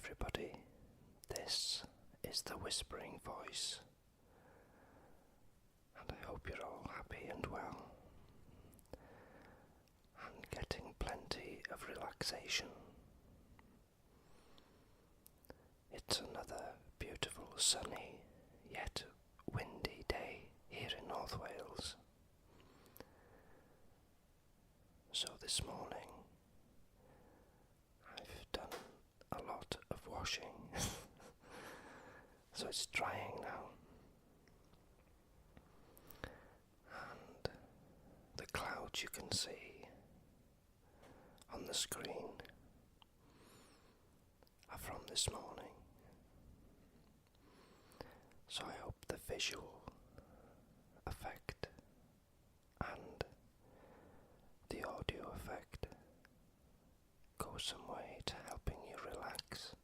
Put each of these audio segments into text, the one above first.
everybody, this is the Whispering Voice, and I hope you're all happy and well, and getting plenty of relaxation. It's another beautiful sunny yet windy day here in North Wales. So this morning I've done a lot of washing, so it's drying now, and the clouds you can see on the screen are from this morning, so I hope the visual effect and the audio effect goes some way to helping you relax,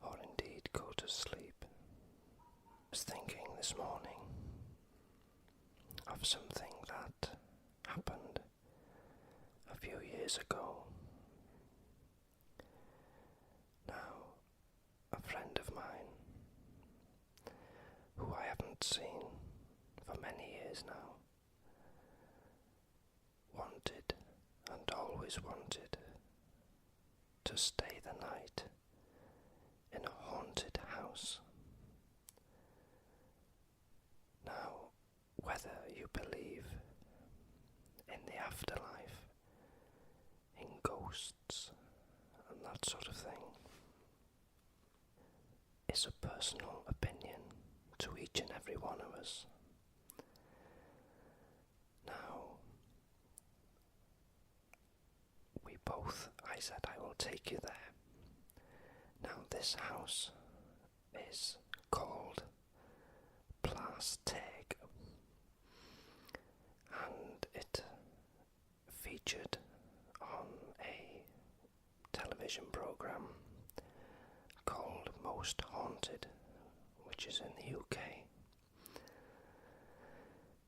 or indeed go to sleep. I was thinking this morning of something that happened a few years ago. Now, a friend of mine, who I haven't seen for many years now, wanted and always wanted to stay the night in a haunted house. Now, whether you believe in the afterlife, in ghosts and that sort of thing, is a personal opinion to each and every one of us. Now, I said I will take you there. Now this house is called Plastig, and it featured on a television program called Most Haunted, which is in the UK.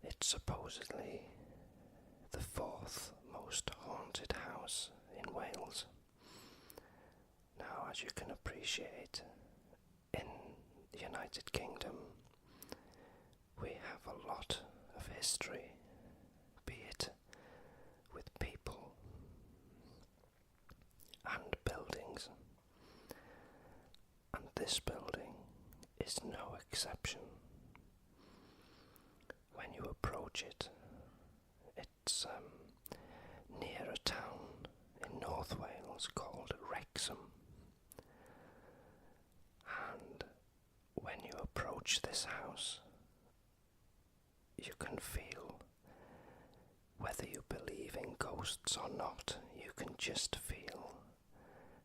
It's supposedly the fourth most haunted house in Wales. Now, as you can appreciate, in the United Kingdom we have a lot of history, be it with people and buildings, and this building is no exception. When you approach it, it's near a town in North Wales called Wrexham, and when you approach this house, you can feel, whether you believe in ghosts or not, you can just feel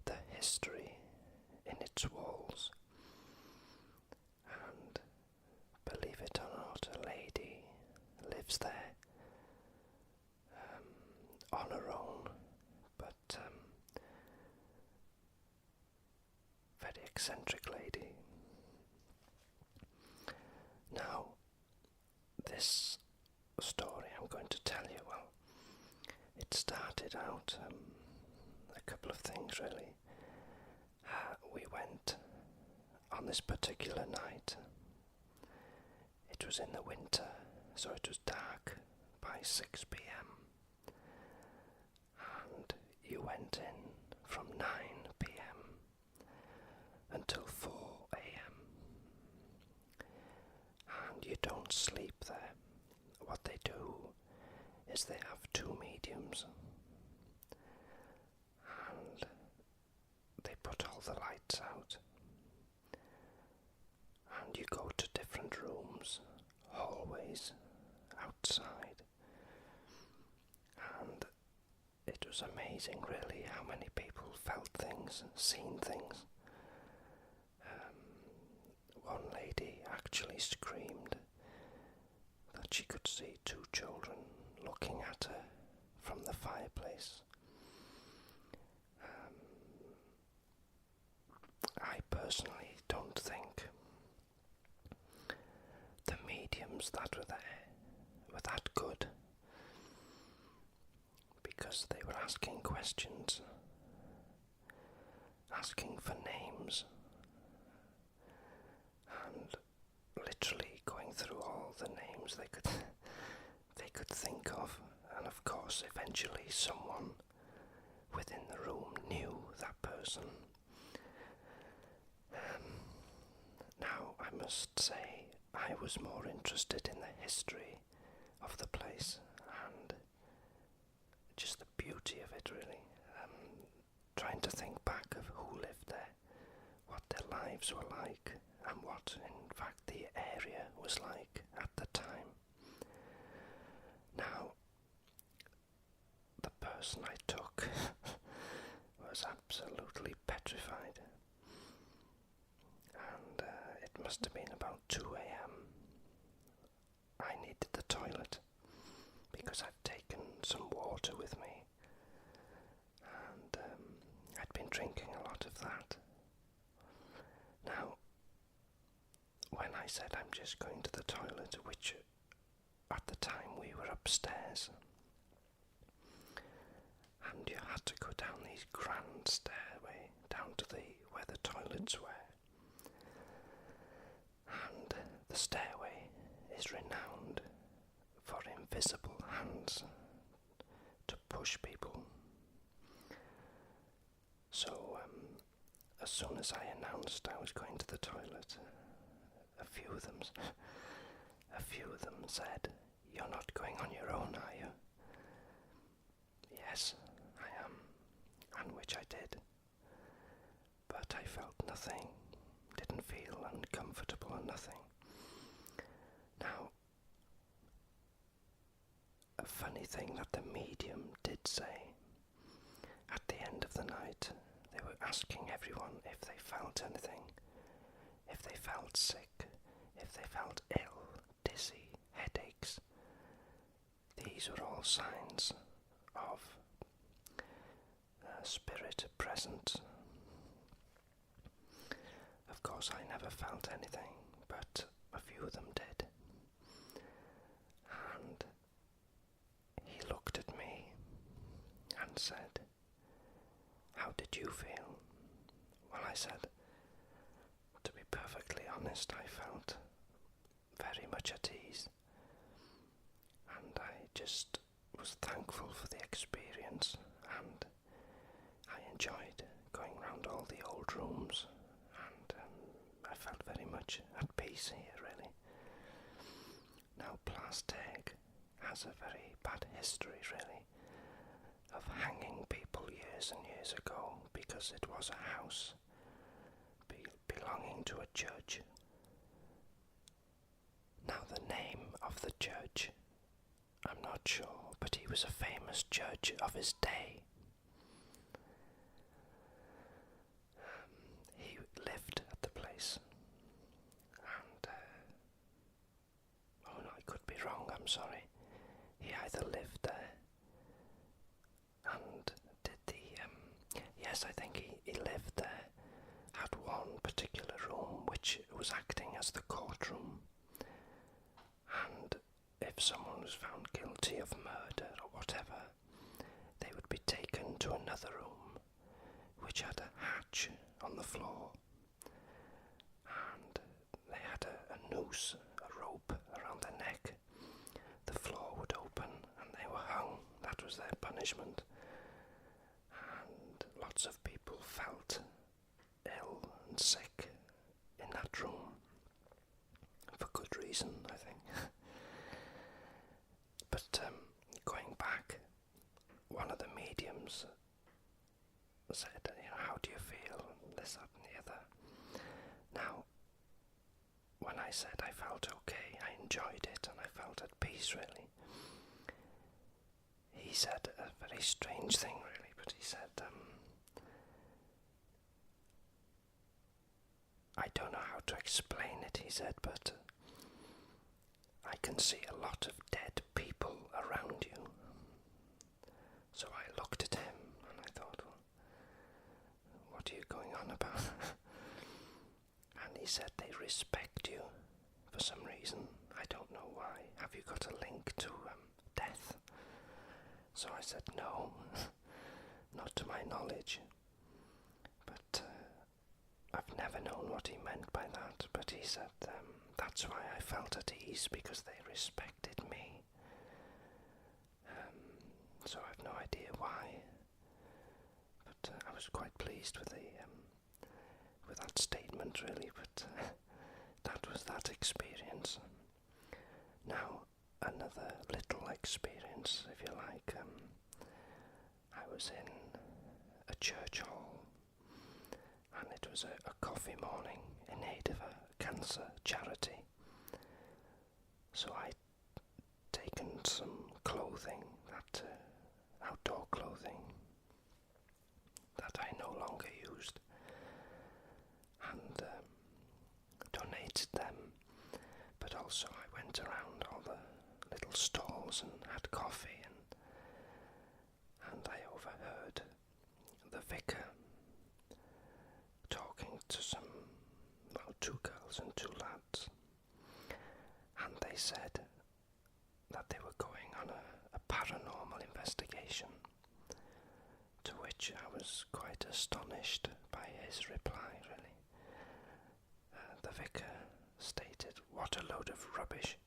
the history in its walls. And believe it or not, a lady lives there on her own, but very eccentric lady. Now, this story I'm going to tell you, well, it started out a couple of things really. We went on this particular night. It was in the winter, so it was dark by 6 p.m. and you went in from 9 p.m. until 4 a.m. and you don't sleep there. What they do is they have two mediums, and they put all the lights out, and you go to different rooms, hallways, outside, and it was amazing really how many people felt things, seen things. One lady actually screamed that she could see two children looking at her from the fireplace. I personally don't think the mediums that were there were that good, because they were asking questions asking for names and literally going through all the names they could think of, and of course eventually someone within the room knew that person. Now I must say I was more interested in the history of the place and just the beauty of it, really. Trying to think back of who lived there, what their lives were like, and what in fact the area was like at the time. Now, the person I took was absolutely petrified, and it must have been about 2 a.m. I needed the toilet because I'd taken some water with me, and I'd been drinking a lot of that. Now, when I said I'm just going to the toilet, which at the time we were upstairs, and you had to go down these grand stairway down to where the toilets were, and the stairway is renowned for invisible hands to push people. So as soon as I announced I was going to the toilet, a few of them said, "You're not going on your own, are you?" "Yes, I am," and which I did. But I felt nothing, didn't feel uncomfortable or nothing. Now, a funny thing that the medium did say, at the end of the night, they were asking everyone if they felt anything, if they felt sick, if they felt ill, dizzy, headaches. These were all signs of a spirit present. Of course, I never felt anything, but a few of them did. And he looked at me and said, "How did you feel?" Well, I said, to be perfectly honest, I felt very much at ease, and I just was thankful for the experience, and I enjoyed going round all the old rooms, and I felt very much at peace here, really. Now, Plastig has a very bad history, really, of hanging people years and years ago because it was a house belonging to a judge. Now, the name of the judge, I'm not sure, but he was a famous judge of his day. He lived at the place, and oh no, I could be wrong, I'm sorry. He either lived there and did yes, I think he lived there, had one particular room which was acting as the courtroom, and if someone was found guilty of murder or whatever, they would be taken to another room which had a hatch on the floor, and they had a noose, a rope around their neck. The floor would open and they were hung. That was their punishment. And lots of people felt ill and sick in that room, for good reason, I think. But going back, one of the mediums said, "How do you feel?" This, that and the other. Now, when I said I felt okay, I enjoyed it and I felt at peace, really, he said a very strange thing, really, but he said, I don't know how to explain it, he said, but I can see a lot of dead people around you. So I looked at him and I thought, well, what are you going on about? And he said they respect you for some reason. I don't know why. Have you got a link to death? So I said no, not to my knowledge. But never known what he meant by that, but he said that's why I felt at ease, because they respected me. So I have no idea why, but I was quite pleased with that statement, really. But that was that experience. Now, another little experience, if you like. I was in a church hall, and it was a coffee morning in aid of a cancer charity. So I'd taken some clothing, that outdoor clothing, that I no longer used, and donated them. But also I went around all the little stalls and had coffee, and I overheard the vicar talking to two girls and two lads, and they said that they were going on a paranormal investigation, to which I was quite astonished by his reply, really. The vicar stated, "What a load of rubbish.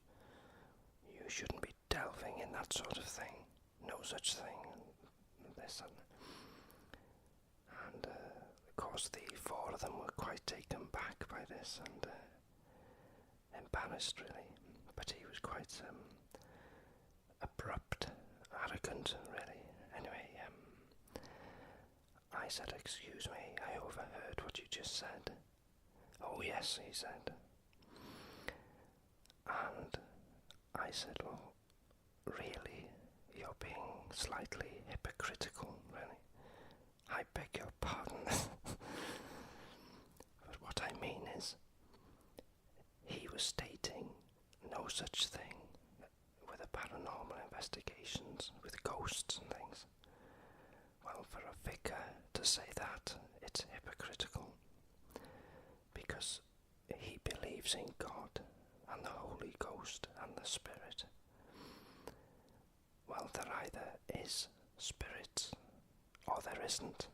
You shouldn't be delving in that sort of thing. No such thing." And this and of course the four of them were quite taken back by this and embarrassed, really. But he was quite abrupt, arrogant, really. Anyway, I said, "Excuse me, I overheard what you just said." "Oh yes," he said. And I said, "Well, really, you're being slightly hypocritical, really. I beg your pardon." But what I mean is, he was stating no such thing with the paranormal investigations, with ghosts and things. Well, for a vicar to say that, it's hypocritical, because he believes in God and the Holy Ghost and the Spirit. Well, there either is spirits or there isn't.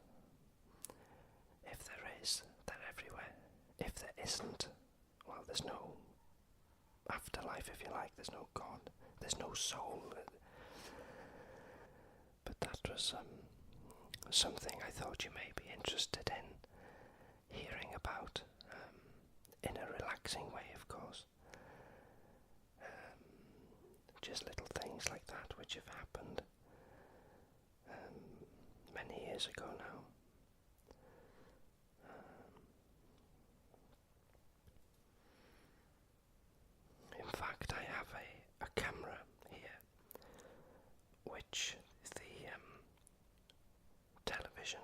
If there is, they're everywhere. If there isn't, well, there's no afterlife, if you like. There's no God. There's no soul. But that was something I thought you may be interested in hearing about, in a relaxing way, of course. Just little things like that which have happened many years ago now. In fact, I have a camera here which the television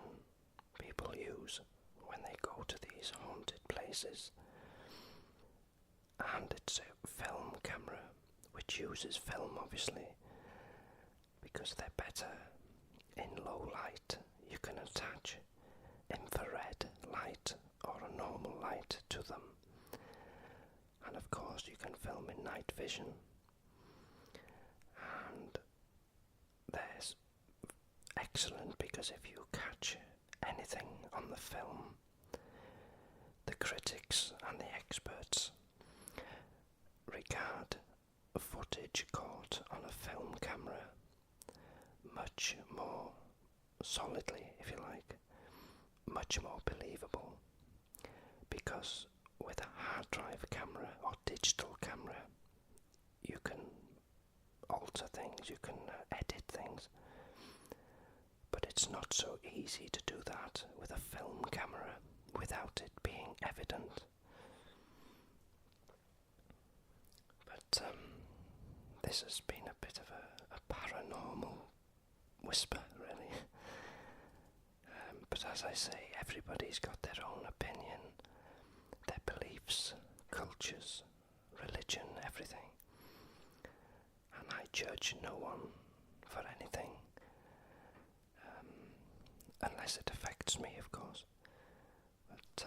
people use when they go to these haunted places, and it's a film camera which uses film, obviously, because they're better in low light. You can attach infrared light or a normal light to them, and of course you can film in night vision, and there's excellent, because if you catch anything on the film, the critics and the experts regard footage caught on a film camera much more solidly, if you like, much more believable, because with a hard drive camera or digital camera you can alter things, you can edit things, but it's not so easy to do that with a film camera without it being evident. But this has been a bit of a paranormal whisper, really. But as I say, everybody's got their own opinion, their beliefs, cultures, religion, everything. And I judge no one for anything, unless it affects me, of course. But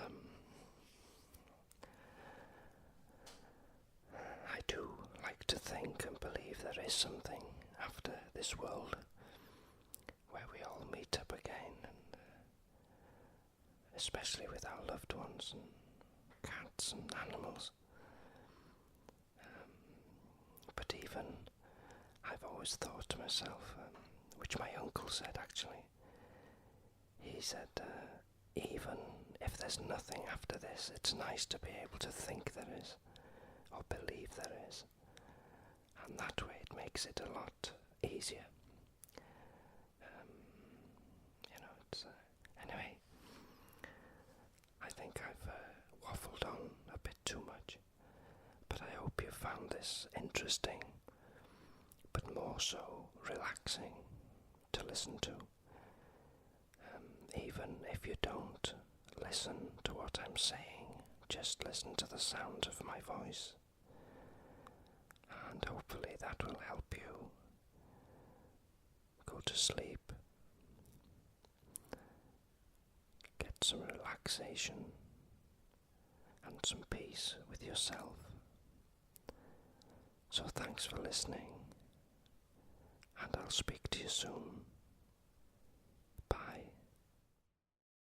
I do like to think and believe there is something after this world, where we all meet up again, and especially with our loved ones and cats and animals. But even I've always thought to myself, which my uncle said actually, he said, even if there's nothing after this, it's nice to be able to think there is, or believe there is, and that way it makes it a lot easier. Anyway, I think I've waffled on a bit too much, but I hope you found this interesting, but more so relaxing to listen to. Even if you don't listen to what I'm saying, just listen to the sound of my voice, and hopefully that will help you go to sleep, get some relaxation and some peace with yourself. So thanks for listening, and I'll speak to you soon.